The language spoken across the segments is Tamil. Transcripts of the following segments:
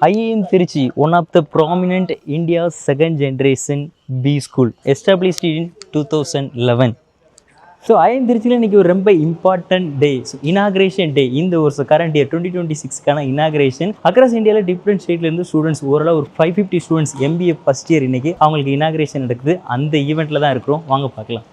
IIM Trichy, one of the prominent India's second generation B school, established in 2011. So IIM திருச்சியில் இன்றைக்கி ஒரு ரொம்ப இம்பார்ட்டன்ட் டே, இனாக்ரேஷன் டே. இந்த ஒரு கரண்ட் இயர் 2026க்கான இனாக்ரேஷன் அக்ராஸ் இந்தியாவில் டிஃப்ரெண்ட் ஸ்டேட்லேருந்து ஸ்டூடெண்ட்ஸ் ஓரளவு ஒரு 550 ஸ்டூடெண்ட்ஸ் MBA ஃபஸ்ட் இயர் இன்றைக்கி அவங்களுக்கு இனாக்ரேஷன் நடக்குது. அந்த ஈவெண்ட்டில் தான் இருக்கிறோம், வாங்க பார்க்கலாம்.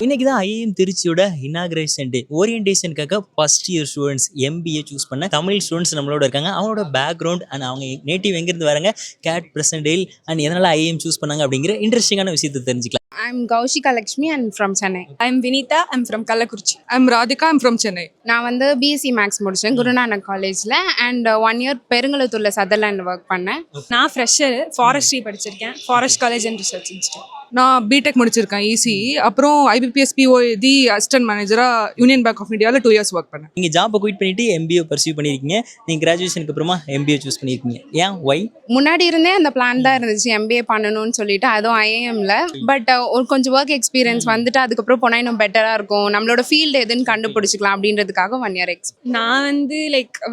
இன்றைக்கி தான் IIM திருச்சியோட இனாக்ரேஷன் டே. ஓரியன்டேஷனுக்காக first year students MBA choose பண்ண தமிழ் ஸ்டூடெண்ட்ஸ் நம்மளோட இருக்காங்க. அவங்களோட பேக்ரவுண்ட் அண்ட் அவங்க நேட்டிவ் எங்கேருந்து வராங்க, கேட் பிரசன்டேல் அண்ட் எதனால் IIM சூஸ் பண்ணாங்க அப்படிங்கிற இன்ட்ரெஸ்டிங்கான விஷயத்தை தெரிஞ்சுக்கலாம். I'm Gaushika Lakshmi and from Chennai. I'm Vinita, I'm from Kallakurichi. I'm Radhika, I'm from Chennai. நான் வந்து BSc Max முடிச்சேன் குருநானக் காலேஜில் அண்ட் 1 year பெருங்குளத்தூரில் சதர்லேண்ட் ஒர்க் பண்ணேன். நான் ஃப்ரெஷர், ஃபாரஸ்ட்ரி படிச்சிருக்கேன், forest college and research institute. நான் பிடெக் முடிச்சிருக்கேன் ECE. அப்புறம் IBPS POD அசிஸ்டன்ட் மேனேஜராக யூனியன் பேங்க் ஆஃப் இந்தியாவில் 2 years ஒர்க் பண்ணேன். நீங்கள் ஜாப்பை குயிட் பண்ணிவிட்டு MBA பர்சியூ பண்ணியிருக்கீங்க. நீங்கள் கிராஜுவேஷனுக்கு அப்புறமா MBA சூஸ் பண்ணியிருக்கீங்க. ஏன், ஒய்? முன்னாடி இருந்தே அந்த பிளான் தான் இருந்துச்சு MBA பண்ணணும்னு சொல்லிட்டு, அதுவும் IIMல. பட் ஒரு கொஞ்சம் ஒர்க் எக்ஸ்பீரியன்ஸ் வந்துட்டு அதுக்கப்புறம் போனால் இன்னும் பெட்டராக இருக்கும், நம்மளோட ஃபீல்டு எதுன்னு கண்டுபிடிச்சிக்கலாம் அப்படின்றதுக்காக 1 year நான் வந்து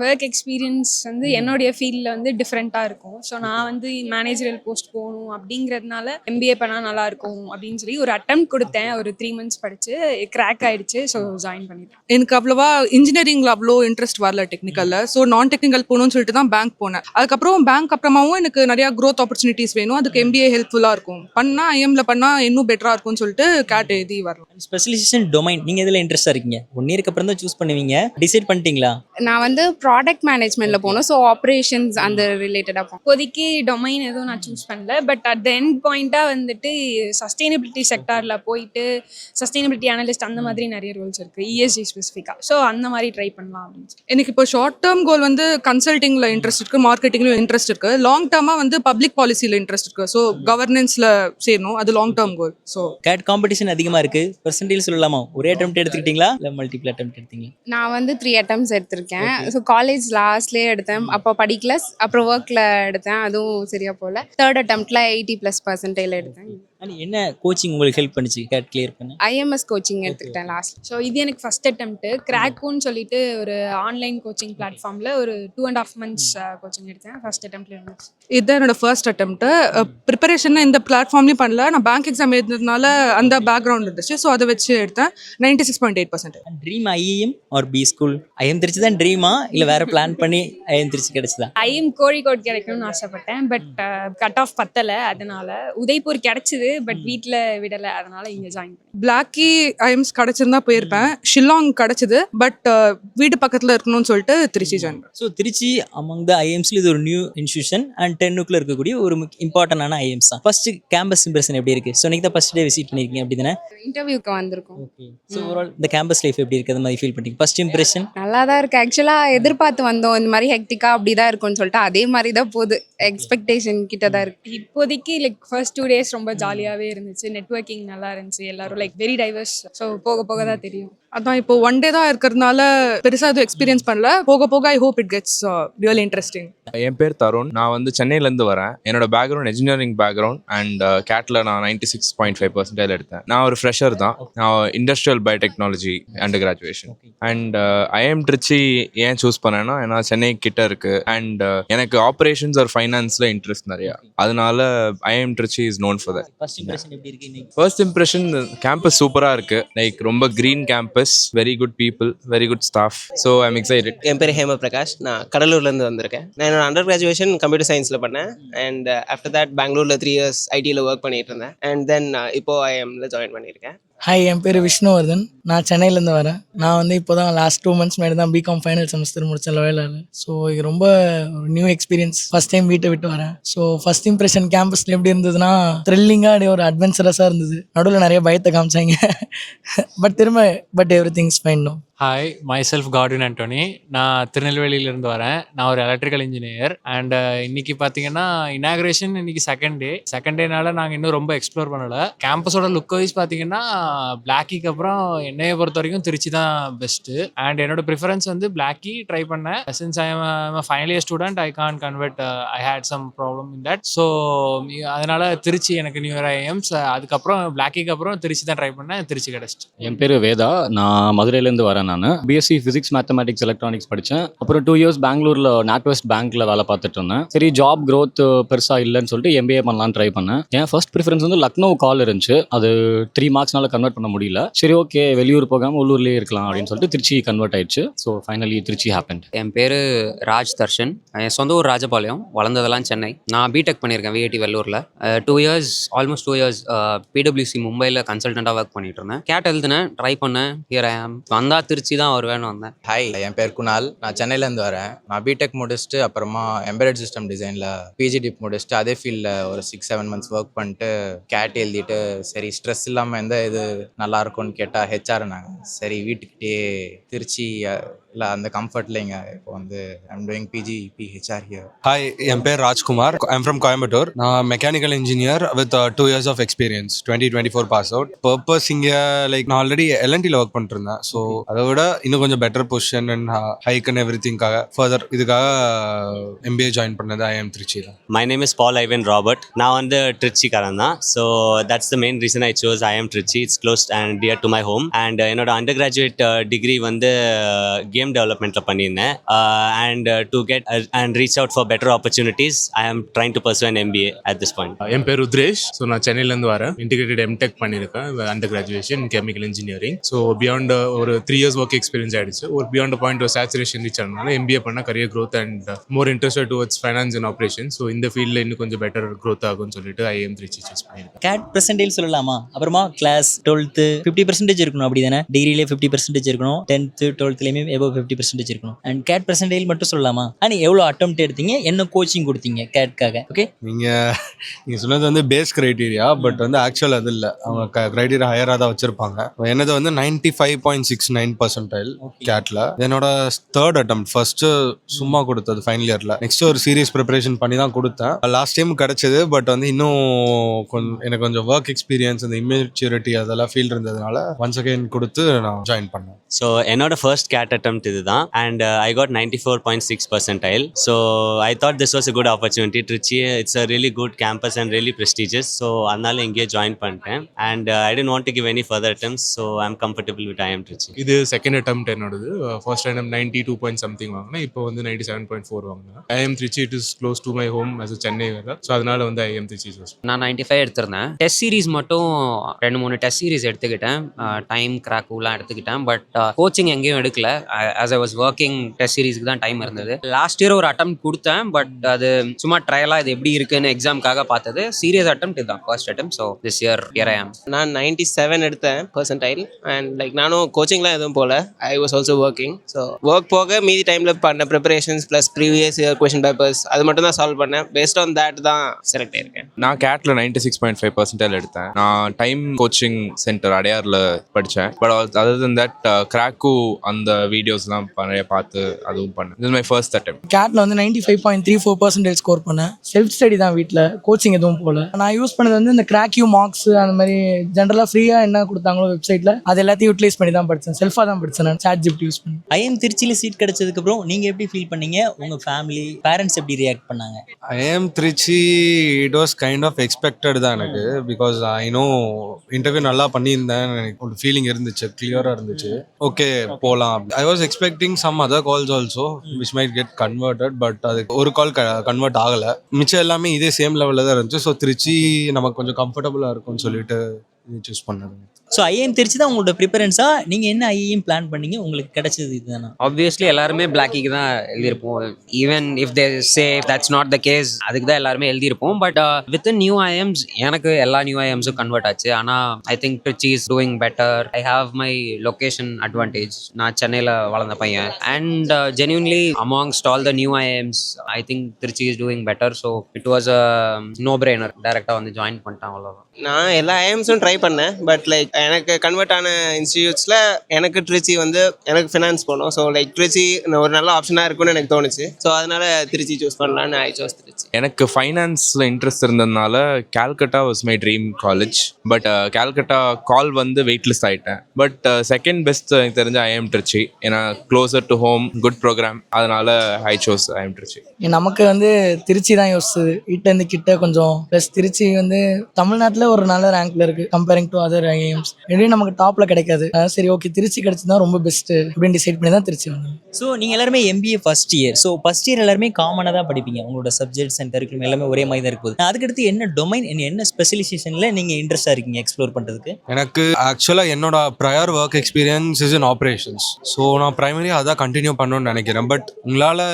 ஒர்க் எக்ஸ்பீரியன்ஸ் வந்து என்னுடைய ஃபீல்டில் வந்து டிஃப்ரெண்ட்டாக இருக்கும். ஸோ நான் வந்து மேனேஜரியல் போஸ்ட் போகணும் அப்படிங்கிறதுனால MBA பண்ணால் நல்லா இருக்கும் அப்படின்னு சொல்லி ஒரு அட்டெம்ப்ட் கொடுத்தேன். ஒரு 3 months படிச்சு கிராக் ஆயிடுச்சு. ஸோ ஜாயின் பண்ணிட்டேன். எனக்கு அவ்வளோவா இன்ஜினியரிங்கில் அவ்வளோ இன்ட்ரெஸ்ட் வரல டெக்னிக்கலில். ஸோ நான் டெக்னிக்கல் போகணும்னு சொல்லிட்டு தான் பேங்க் போனேன். அதுக்கப்புறம் பேங்க் அப்புறமாவும் எனக்கு நிறையா க்ரோத் ஆப்பர்ச்சுனிட்டிஸ் வேணும், அதுக்கு MBA ஹெல்ப்ஃபுல்லாக இருக்கும். பண்ணால் IIMல பண்ணால் இன்னும் பெட்டராக இருக்கும்னு சொல்லிட்டு கேட் எழுதி வரலாம். ஸ்பெஷலைசேஷன் டொமைன் நீங்கள் எதில் இன்ட்ரெஸ்டாக இருக்கீங்க? 1 yearக்கு அப்புறம் தான் சூஸ் பண்ணுவீங்க, டிசைட் பண்ணிட்டீங்களா? நான் வந்து ப்ராடக்ட் மேனேஜ்மெண்ட்டில் போகணும். ஸோ ஆப்ரேஷன்ஸ் அந்த ரிலேட்டடாக போகணும். இப்போதைக்கு டொமைன் எதுவும் நான் சூஸ் பண்ணல. பட் அட் த எண்ட் பாயிண்ட்டாக வந்துட்டு சஸ்டைனபிலிட்டி செக்டாரில் போயிட்டு சஸ்டைனபிலிட்டி அனலிஸ்ட் அந்த மாதிரி நிறைய ரோல்ஸ் இருக்குது, ESG ஸ்பெசிஃபிக்காக. ஸோ அந்த மாதிரி ட்ரை பண்ணலாம் அப்படின்னு சொல்லி. எனக்கு இப்போ ஷார்ட் டேர்ம் கோல் வந்து கன்சல்டிங்கில் இன்ட்ரெஸ்ட் இருக்குது, மார்க்கெட்டிங்கில் இன்ட்ரெஸ்ட் இருக்குது. லாங் டேர்மாக வந்து பப்ளிக் பாலிசியில் இன்ட்ரெஸ்ட் இருக்குது. ஸோ கவர்னன்ஸில் சேரணும், அது long term goal. So CAT competition அதிகமாக இருக்குது, பெர்சன்டேஜ் சொல்லலாமா? ஒரே அட்டெம்ப்ட் எடுத்துக்கிட்டீங்களா இல்லை மல்டிபிள் அட்டெம்ப்ட் எடுத்தீங்களா? நான் வந்து 3 attempts எடுத்திருக்கேன். ஸோ காலேஜ் லாஸ்ட்லேயே எடுத்தேன், அப்போ படிக்கல. அப்புறம் ஒர்க்கில் எடுத்தேன், அதுவும் சரியா போகல. 3rd attemptல 80+% எடுத்தேன். என்ன கோச்சிங் உங்களுக்கு ஹெல்ப் பண்ணிச்சு கேட் கிளியர் பண்ண? IMS கோச்சிங் எடுத்துக்கிட்டேன் லாஸ்ட். ஸோ இது எனக்கு ஃபர்ஸ்ட் அட்டெம்ப்ட். கிராக்குன்னு சொல்லிட்டு ஒரு ஆன்லைன் கோச்சிங் பிளாட்ஃபார்மில் ஒரு 2.5 months கோச்சிங் எடுத்தேன். ஃபர்ஸ்ட் அட்டெம்ப்ட்ல இருந்துச்சு. இதுதான் என்னோட ஃபர்ஸ்ட் அட்டெம்ப்ட். ப்ரிப்பரேஷன் இந்த பிளாட்ஃபார்ம்லேயும் பண்ணல, நான் பேங்க் எக்ஸாம் எழுதுறதுனால அந்த பேக்ரவுண்ட் இருந்துச்சு. ஸோ அதை வச்சு எடுத்தேன். 96.8%. Dream IIM or B school? IIM Tiruchi தான் ட்ரீமா இல்லை வேற பிளான் பண்ணி IIM திருச்சி கிடைச்சதா? IIM கோழிக்கோட் கிடைக்கணும்னு ஆசைப்பட்டேன். பட் கட் ஆஃப் பத்தலை, அதனால உதய்பூர் கிடைச்சிது. பட் வீட்டில் விடலை, அதனால இங்கே ஜாயின் பண்ணேன். பிளாக்கி IIMs கிடச்சிருந்தா போயிருப்பேன். ஷில்லாங் கிடச்சிது, பட் வீடு பக்கத்தில் இருக்கணும்னு சொல்லிட்டு திருச்சி ஜாயின் பண்ணேன். ஸோ திருச்சி அமங் த IIMஸ்ல இது ஒரு நியூ இன்ஸ்டியூஷன் அண்ட் 10க்குள்ள இருக்கக்கூடிய ஒரு இம்பார்ட்டன்டான IIMs தான். ஃபர்ஸ்ட் கேம்பஸ் இம்ப்ரெஷன் எப்படி இருக்கு? ஸோ இன்னைக்கு தான் ஃபர்ஸ்ட் டே விசிட் பண்ணிருக்கீங்க, அப்படி தானே? இன்டர்வியூக்கு வந்திருக்கோம். ஓகே. ஸோ ஓவரால் இந்த கேம்பஸ் லைஃப் எப்படி இருக்கு, அந்த மாதிரி ஃபீல் பண்ணிங்க? ஃபர்ஸ்ட் இம்ப்ரெஷன் நல்லா தான் இருக்கு. ஆக்சுவலாக எதிர்பார்த்து வந்தோம் இந்த மாதிரி ஹெக்டிக்காக அப்படி தான் இருக்கும்னு சொல்லிட்டு, அதே மாதிரி தான் போகுது. எக்ஸ்பெக்டேஷன் கிட்ட தான் இருக்கு. இப்போதைக்கு ஃபர்ஸ்ட் 2 days ரொம்ப ஜாலியாக ஜாலியாகவே இருந்துச்சு. நெட்வொர்க்கிங் நல்லா இருந்துச்சு. எல்லாரும் லைக் வெரி டைவர்ஸ். ஸோ போக போக தான் தெரியும். அதான் இப்போ ஒன் டே தான் இருக்கிறதுனால பெருசாக எதுவும் எக்ஸ்பீரியன்ஸ் பண்ணல. போக போக I hope it gets really interesting. என் பேர் தருண். நான் வந்து சென்னையிலேருந்து வரேன். என்னோட பேக்ரவுண்ட் இன்ஜினியரிங் பேக்ரவுண்ட் அண்ட் கேட்டில் நான் 96.5% எடுத்தேன். நான் ஒரு ஃப்ரெஷர் தான். நான் industrial biotechnology undergraduation. And IIM Trichy ஏன் சூஸ் பண்ணேன்னா ஏன்னா சென்னை கிட்ட இருக்கு அண்ட் எனக்கு ஆப்ரேஷன்ஸ் ஆர் ஃபைனான்ஸில் இன்ட்ரெஸ்ட் நிறையா. அதனால IIM Trichy is known for that. First impression campus சூப்பராக இருக்கு. லைக் ரொம்ப green campus, very good people, very good staff. So I am excited. என் பேர் ஹேம பிரகாஷ். நான் கடலூர்லேருந்து வந்திருக்கேன். நான் என்னோட அண்டர் கிராஜுவேஷன் கம்ப்யூட்டர் சயின்ஸில் பண்ணேன். அண்ட் ஆஃப்டர் தட் பெங்களூரில் 3 years ஐடியில் ஒர்க் பண்ணிட்டு இருந்தேன். அண்ட் தென் இப்போ ஐஎம்ல ஜாயின் பண்ணியிருக்கேன். ஹாய், என் பேர் விஷ்ணுவர்தன். நான் சென்னையிலேருந்து வரேன். நான் வந்து இப்போ தான் லாஸ்ட் 2 months முன்னாடி தான் பிகாம் ஃபைனல் செமஸ்டர் முடிச்சேன் லோயலாவில். ஸோ இது ரொம்ப நியூ எக்ஸ்பீரியன்ஸ். ஃபஸ்ட் டைம் வீட்டை விட்டு வரேன். ஸோ ஃபஸ்ட் இம்ப்ரெஷன் கேம்பஸில் எப்படி இருந்ததுன்னா த்ரில்லிங்காக அப்படியே ஒரு அட்வென்ச்சரஸாக இருந்தது. நடுவில் நிறைய பயத்தை காமிச்சாங்க. But every things fine no. Hi, myself Gordon Antony. நான் திருநெல்வேலியிலேருந்து வரேன். நான் ஒரு எலக்ட்ரிக்கல் இன்ஜினியர். அண்ட் இன்னைக்கு பார்த்தீங்கன்னா இனாக்ரேஷன் இன்னைக்கு செகண்ட் டேனால நாங்கள் இன்னும் ரொம்ப எக்ஸ்ப்ளோர் பண்ணலை. கேம்பஸோட லுக் வைஸ் பார்த்தீங்கன்னா பிளாக்கிக்கு அப்புறம் என்னையை பொறுத்த வரைக்கும் திருச்சி தான் பெஸ்ட்டு. அண்ட் என்னோட ப்ரிஃபரன்ஸ் வந்து பிளாக்கி ட்ரை பண்ணேன். Since I am final year student, I can convert, I had some problem in that. So அதனால திருச்சி எனக்கு நியூ இயர் ஐஎம்ஸ். அதுக்கப்புறம் பிளாக்கிக்கு அப்புறம் திருச்சி தான் ட்ரை பண்ணேன். திருச்சி கிடச்சிட்டு. என் பேர் வேதா. நான் மதுரையிலேருந்து வரேன். நான் பிஎஸ்சி ஃபிசிக்ஸ் மேத்தமெட்டிக்ஸ் எலக்ட்ரானிக்ஸ் படித்தேன். அப்புறம் 2 years பெங்களூரில் நார்த்வெஸ்ட் பேங்க்கில் வேலை பார்த்துட்டு இருந்தேன். சரி, ஜாப் க்ரோத் பெருசாக இல்லைன்னு சொல்லிட்டு எம்பிஏ பண்ணலான்னு ட்ரை பண்ணேன். என் ஃபர்ஸ்ட் ப்ரிஃபரன்ஸ் வந்து லக்னோ கால் இருந்துச்சு. அது 3 marksனால கன்வெர்ட் பண்ண முடியல. சரி, ஓகே, வெளியூர் போகாமல் உள்ளூர்லேயே இருக்கலாம் அப்படின்னு சொல்லிட்டு திருச்சி கன்வெர்ட் ஆயிடுச்சு. So finally Trichy happened. என் பேர் ராஜ் தர்ஷன். என் சொந்த ஊர் ராஜபாளையம், வளர்ந்ததெல்லாம் சென்னை. நான் பிடெக் பண்ணியிருக்கேன் விஐடி வெள்ளூரில். 2 years, ஆல்மோஸ்ட் 2 years பிடபிள்யூசி மும்பையில் கன்சல்டண்ட்டாக ஒர்க் பண்ணிட்டு இருந்தேன். கேட் எழுதுனேன், ட்ரை பண்ணேன். ஹியர் ஐ ஆம். வந்தால் திருச்சி தான் வருவேன்னு வந்தேன். ஹாய், என் பேர் குணால். நான் சென்னையிலேருந்து வரேன். நான் பிடெக் முடிச்சுட்டு அப்புறமா எம்பெடட் சிஸ்டம் டிசைனில் பிஜிடிப் முடிச்சுட்டு அதே ஃபீல்டில் ஒரு 6-7 months ஒர்க் பண்ணிட்டு கேட் எழுதிட்டு சரி ஸ்ட்ரெஸ் இல்லாமல் எந்த இது நல்லா இருக்கும்னு கேட்டால் ஹெச்ஆர். நாங்கள் சரி வீட்டுக்கிட்டே திருச்சி இல்லை அந்த கம்ஃபர்ட்ல இங்கே இப்போ வந்து I'm doing PG PHR here. Hi, என் பேர் ராஜ்குமார். I'm from Coimbatore. நான் mechanical engineer with 2 years of experience. 2024 pass out. Purpose இங்கே லைக் நான் ஆல்ரெடி எல்என்டியில் ஒர்க் பண்ணிட்டு இருந்தேன். ஸோ அதை விட இன்னும் கொஞ்சம் better position and hike and every திங்காக ஃபர்தர் இதுக்காக எம்பிஏ ஜாயின் பண்ணது ஐஎம் திருச்சியில். My name is Paul Ivan Robert. நான் வந்து திருச்சிக்காரன் தான். So that's the main reason I chose IIM Trichy. It's close and dear to my home. And என்னோட அண்டர் கிராஜுவேட் டிகிரி வந்து கேம் டெவலப்மெண்ட்டில் பண்ணியிருந்தேன். And to get and reach out for better opportunities I am trying to pursue an MBA at this point. என் பேர் ருத்ரேஷ். ஸோ நான் சென்னையிலேருந்து வரேன். இன்டிகிரேட்டட் எம்டெக் பண்ணியிருக்கேன் under graduation chemical engineering. So beyond ஒரு 3 years ஒர்க் எக்ஸ்பீரியன்ஸ் ஆயிடுச்சு. ஒரு பியாண்ட் பாயிண்ட் ஒரு சேச்சுரேஷன் ரீச் ஆனதுனால எம்பிஏ பண்ண career growth and more interested towards finance and operation. So இந்த ஃபீல்டில் இன்னும் கொஞ்சம் பெட்டர் க்ரோத் ஆகும்னு சொல்லிட்டு ஐஎம் திருச்சி சூஸ் பண்ணியிருக்கேன். கேட் பெர்சன்டேஜ் சொல்லலாமா? அப்புறமா கிளாஸ் 12th 50% இருக்கணும், அப்படி தானே? டிகிரியிலே 50% இருக்கணும், 10th 12thலையுமே எபோவ் 50% இருக்கணும். அண்ட் கேட் பெர்சன்டேஜ் மட்டும் சொல்லலாமா? ஆனால் எவ்வளோ அட்டெம்ப்ட் எடுத்தீங்க, என்ன கோச்சிங் கொடுத்தீங்க கேட்காக? ஓகே, நீங்கள் சொன்னது வந்து பேஸ் கிரைட்டீரியா, பட் வந்து ஆக்சுவல் அது இல்லை. அவங்க கிரைட்டீரியா ஹையராக தான் வச்சுருப்பாங்க. என்னது வந்து 95.69% கேட்டில். என்னோட 3rd attempt. ஃபர்ஸ்ட்டு சும்மா கொடுத்தது ஃபைனல் இயரில். நெக்ஸ்ட் ஒரு சீரியஸ் ப்ரிப்பரேஷன் பண்ணி தான் கொடுத்தேன். லாஸ்ட் டைம் கிடச்சிது. பட் வந்து இன்னும் எனக்கு கொஞ்சம் ஒர்க் எக்ஸ்பீரியன்ஸ், அந்த இம்மெச்சூரிட்டி அதெல்லாம் ஃபீல் இருந்ததுனால ஒன்ஸ் அகைன் கொடுத்து நான் ஜாயின் பண்ணேன். ஸோ என்னோட ஃபர்ஸ்ட் கேட் அட்டெம்ப்ட் இது தான். And I got 94.6%. So I thought this was a good opportunity. Tiruchi it's a really good campus and really prestigious. So அதனால இங்கேயே ஜாயின் பண்ணிட்டேன். And I didn't want to give any further attempts. So I am comfortable with IIM Tiruchi. இது செகண்ட் அட்டெம்ப்ட் என்னோடது. ஃபர்ஸ்ட் அட்டெம்ப்ட் 92 point something வாங்கினேன். இப்போ வந்து 97.4 வாங்கினேன். IIM Tiruchi it is close to my home as a Chennai வேறு. ஸோ அதனால வந்து ஐஎம் திருச்சி சூஸ். நான் 95 எடுத்திருந்தேன். டெஸ்ட் சீரிஸ் மட்டும் 2-3 டெஸ்ட் சீரிஸ் எடுத்துக்கிட்டேன். டைம் கிராக்குலாம் எடுத்துக்கிட்டேன். பட் கோச்சிங் எங்கேயும் எடுக்கல. as I was working test சீரிஸ்க்கு தான் டைம் இருந்தது. லாஸ்ட் இயர் ஒரு அட்டெம்ப்ட் கொடுத்தேன். பட் அது சும்மா ட்ரையலாக இது எப்படி இருக்குன்னு எக்ஸாமுக்காக பார்த்தது. சீரியஸ் அட்டெம்ப்ட் இதுதான் first attempt. So this year here I am. நான் 97 எடுத்தேன் percentile. அண்ட் லைக் நானும் கோச்சிங்லாம் எதுவும் போல. I was also working. So work போக மீதி டைமில் பண்ண preparations plus previous year question papers அது மட்டும் தான் சால்வ் பண்ணேன். பேஸ்ட் ஆன் தேட் தான் செலக்ட் ஆயிருக்கேன். நான் கேட்டில் 96.5% எடுத்தேன். நான் டைம் கோச்சிங் சென்டர் அடையாரில் படித்தேன். But other then that crack அந்த வீடியோஸ் வீடியோஸ்லாம் நிறைய பார்த்து அதுவும் பண்ணேன். இது மை ஃபர்ஸ்ட் அட்டெம்ப்ட். கேட்டில் வந்து 95.34% ஸ்கோர் பண்ணேன். செல்ஃப் ஸ்டடி தான், வீட்டில் கோச்சிங் எதுவும் போகல. நான் யூஸ் பண்ணது வந்து இந்த கிராக்யூ மார்க்ஸ் அந்த மாதிரி ஜென்ரலாக ஃப்ரீயாக என்ன கொடுத்தாங்களோ வெப்சைட்டில் அது எல்லாத்தையும் யூட்டிலைஸ் பண்ணி தான் படித்தேன். செல்ஃபாக தான் படித்தேன் நான், சாட் ஜிபிடி யூஸ் பண்ணி. ஐஎம் திருச்சியில் சீட் கிடைச்சதுக்கப்புறம் நீங்கள் எப்படி ஃபீல் பண்ணீங்க? உங்கள் ஃபேமிலி பேரண்ட்ஸ் எப்படி ரியாக்ட் பண்ணாங்க? IIM Tiruchi it was kind of expected தான் எனக்கு. பிகாஸ் ஐ நோ இன்டர்வியூ நல்லா பண்ணியிருந்தேன், எனக்கு ஒரு ஃபீலிங் இருந்துச்சு, கிளியராக இருந்துச்சு. ஓகே போகலாம். I was expecting some other calls also which might get converted. But அது ஒரு கால் கன்வெர்ட் ஆகலை. மிச்சம் எல்லாமே இதே சேம் லெவலில் தான் இருந்துச்சு. ஸோ திருச்சி நமக்கு கொஞ்சம் கம்ஃபர்டபுளாக இருக்கும்னு சொல்லிட்டு சூஸ் பண்ணது. ஸோ ஐஏஎம் திருச்சி தான் உங்களோட ப்ரிஃபரன்ஸாக? நீங்கள் என்ன ஐஏஎம் பிளான் பண்ணீங்க? உங்களுக்கு கிடைச்சது இதுதானா? ஆப்வியஸ்லி எல்லாருமே பிளாக்கிக்கு தான் எழுதியிருப்போம். Even if they say that's not the case, அதுக்கு தான் எல்லாருமே எழுதியிருப்போம். பட் வித் நியூ ஐஎம்ஸ் எனக்கு எல்லா நியூ ஐஎம்ஸும் கன்வெர்ட் ஆச்சு. ஆனால் I think Trichy is doing better. I have my location advantage. நான் சென்னையில் வளர்ந்த பையன். And genuinely amongst all the new IIMs I think Trichy is doing better. So it was a no brainer. டேரெக்டாக வந்து ஜாயின் பண்ணிட்டேன், அவ்வளோதான். நான் எல்லா ஐஎம்ஸும் ட்ரை பண்ணேன். பட் லைக் எனக்கு கன்வெர்ட் ஆன இன்ஸ்டியூட்ஸில் எனக்கு ட்ரிச்சி வந்து எனக்கு ஃபினான்ஸ் போகணும். ஸோ லைக் ட்ரிச்சி ஒரு நல்ல ஆப்ஷனாக இருக்கும்னு எனக்கு தோணுச்சு. ஸோ அதனால திருச்சி சூஸ் பண்ணலான்னு ஐ சூஸ் திருச்சி. எனக்கு ஃபைனான்ஸில் இன்ட்ரெஸ்ட் இருந்ததுனால Calcutta was my dream college. But Calcutta call வந்து வெயிட்லிஸ்ட் ஆகிட்டேன். பட் செகண்ட் பெஸ்ட் எனக்கு தெரிஞ்ச ஐஎம் திருச்சி. ஏன்னா closer to home, good program. அதனால ஐ சோஸ் ஐஎம் திருச்சி. நமக்கு வந்து திருச்சி தான் யோசிச்சது, வீட்டிலேருந்து கிட்ட கொஞ்சம். ப்ளஸ் திருச்சி வந்து தமிழ்நாட்டில் ஒரு நல்ல ரேங்க்ல இருக்கு கம்பேரிங் டு அதர் ஐஎம்ஸ். எப்படியும் நமக்கு டாப்ல கிடைக்காது. சரி ஓகே திருச்சி கிடைச்சது தான் ரொம்ப பெஸ்ட் அப்படின்னு டிசைட் பண்ணி தான் திருச்சி வந்தோம். ஸோ நீங்கள் எல்லாருமே MBA first year. So first year எல்லாருமே காமனாக தான் படிப்பீங்க. உங்களோட சப்ஜெக்ட்ஸ் அண்ட் கரிக்குலம் எல்லாமே ஒரே மாதிரி தான் இருக்குது. அதுக்கடுத்து என்ன டொமைன், என்ன ஸ்பெஷலைசேஷனில் நீங்கள் இன்ட்ரெஸ்டாக இருக்கீங்க எக்ஸ்ப்ளோர் பண்ணுறதுக்கு? எனக்கு ஆக்சுவலாக என்னோட prior work experience is in operations. So நான் ப்ரைமரியாக அதான் கண்டினியூ பண்ணணும்னு நினைக்கிறேன். பட் உங்களால்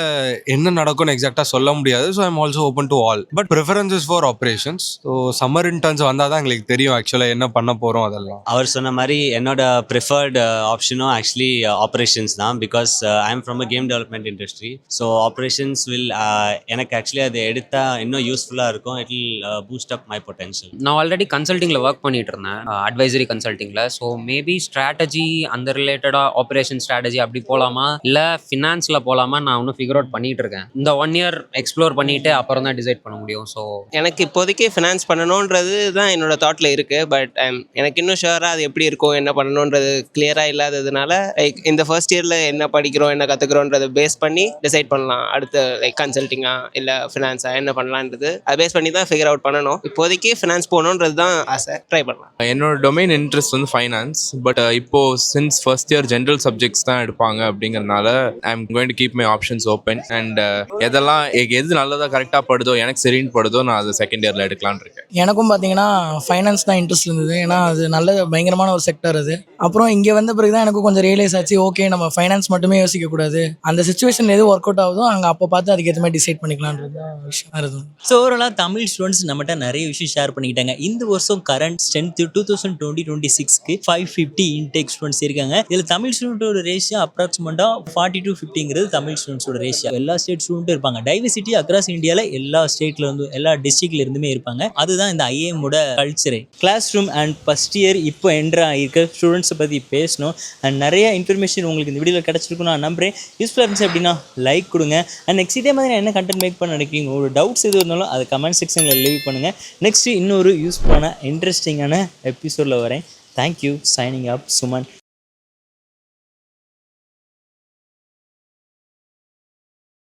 என்ன நடக்கும்னு எக்ஸாக்டாக சொல்ல முடியாது. So I'm also open to all. But preference for operations. So summer interns வந்தால் தான் எங்களுக்கு தெரியும் ஆக்சுவலாக என்ன பண்ண போகிறோம் அதெல்லாம். அவர் சொன்ன மாதிரி என்னோட ப்ரிஃபர்டு ஆப்ஷனும் ஆக்சுவலி ஆப்ரேஷன்ஸ் தான். Because I am from a game development industry. So operations will எனக்கு ஆக்சுவலி அதை எடுத்தால் இன்னும் யூஸ்ஃபுல்லாக இருக்கும். It will boost up my potential. நான் ஆல்ரெடி கன்சல்ட்டிங்கில் ஒர்க் பண்ணிட்டு இருந்தேன், அட்வைசரி கன்சல்ட்டிங்கில். ஸோ மேபி ஸ்ட்ராட்டஜி அந்த ரிலேட்டடாக ஆப்ரேஷன் ஸ்ட்ராட்டஜி அப்படி போகலாமா இல்லை ஃபினான்ஸில் போகலாமா நான் இன்னும் ஃபிகர் அவுட் பண்ணிட்டு இருக்கேன். இந்த 1 இயர் எக்ஸ்ப்ளோர் பண்ணிட்டு அப்புறம் தான் டிசைட் பண்ண முடியும். ஸோ எனக்கு இப்போதைக்கு ஃபினான்ஸ் பண்ணணுன்றது தான் என்னோட தாட்டில் இருக்குது. பட் எனக்கு இன்னும் ஷுவராக அது எப்படி இருக்கும், என்ன பண்ணணுன்றது கிளியராக இல்லாததுனால லைக் இந்த ஃபர்ஸ்ட் இயரில் என்ன படிக்கிறோம், என்ன கற்றுக்குறோன்றதை பேஸ் பண்ணி டிசைட் பண்ணலாம். அடுத்து லைக் கன்சல்ட்டிங்காக இல்லை ஃபினான்ஸாக என்ன பண்ணலான்றது அதை பேஸ் பண்ணி தான் ஃபிகர் அவுட் பண்ணணும். இப்போதைக்கு ஃபினான்ஸ் போகணுன்றது தான் ஆசை, ட்ரை பண்ணலாம். என்னோட டொமைன் இன்ட்ரெஸ்ட் வந்து ஃபைனான்ஸ். பட் இப்போ since first year general subjects தான் எடுப்பாங்க அப்படிங்கிறதுனால I am going to keep my options open. And எதெல்லாம் எது நல்லதாக கரெக்டாக படுதோ, எனக்கு சரின்னு படுதோ, நான் அதை செகண்ட் இயரில் எடுக்கலான்னு இருக்கேன். எனக்கும் பார்த்தீங்கன்னா ஃபைனான்ஸ் தான் இன்ட்ரெஸ்ட் இருந்தது. ஏன்னா அது நல்ல பயங்கரமான ஒரு செக்டர் அது. அப்புறம் இங்கே வந்த பிறகு தான் எனக்கும் கொஞ்சம் ரியலைஸ் ஆச்சு, ஓகே நம்ம ஃபைனான்ஸ் மட்டுமே யோசிக்கக்கூடாது, அந்த சுச்சுவேஷன் எது ஒர்க் அவுட் ஆகுதோ அங்கே அப்போ பார்த்து அதுக்கேற்ற மாதிரி டிசைட் பண்ணிக்கலான்றது தான் விஷயம். அது ஸோ ஓவராலாக தமிழ் ஸ்டூடெண்ட்ஸ் நம்மகிட்ட நிறைய விஷயம் ஷேர் பண்ணிக்கிட்டாங்க. இந்த வருஷம் கரண்ட் ஸ்ட்ரென்த் 2020-26க்கு 550 இன்டேக் ஸ்டூடெண்ட்ஸ் இருக்காங்க. இதில் தமிழ் ஸ்டூடெண்ட்டோட ரேஷியோ அப்ராக்சிமேட்டாக 40-50ங்கிறது தமிழ் ஸ்டூடெண்ட்ஸோட ரேஷியோ. எல்லா ஸ்டேட் ஸ்டூடெண்ட்டும் இருப்பாங்க. டைவர்சிட்டி அக்ராஸ் இந்தியாவில் எல்லா ஸ்டேட்ல இருந்து எல்லா டிஸ்ட்ரிக்ட்ல இருந்துமே இருப்பாங்க. அதுதான் இந்த ஐஏஎம்மோட கல்ச்சரே. Classroom and first year இப்போ என்ட்ரு ஆகிருக்க ஸ்டூடெண்ட்ஸை பற்றி பேசணும். அண்ட் நிறைய இன்ஃபர்மேஷன் உங்களுக்கு இந்த வீடியோவில் கிடச்சிருக்கும் நான் நம்புறேன். யூஸ்ஃபுல்லாக இருந்துச்சு அப்படின்னா லைக் கொடுங்க. அண்ட் நெக்ஸ்ட் இதே மாதிரி என்ன கண்டென்ட் மேக் பண்ண நினைக்கிறீங்க, ஒரு டவுட்ஸ் எது இருந்தாலும் அதை கமெண்ட் செக்ஷனில் லீவ் பண்ணுங்கள். நெக்ஸ்ட் இன்னொரு யூஸ்ஃபுல்லான இன்ட்ரெஸ்டிங்கான எபிசோடில் வரேன். தேங்க்யூ. சைனிங் அப் சுமன்.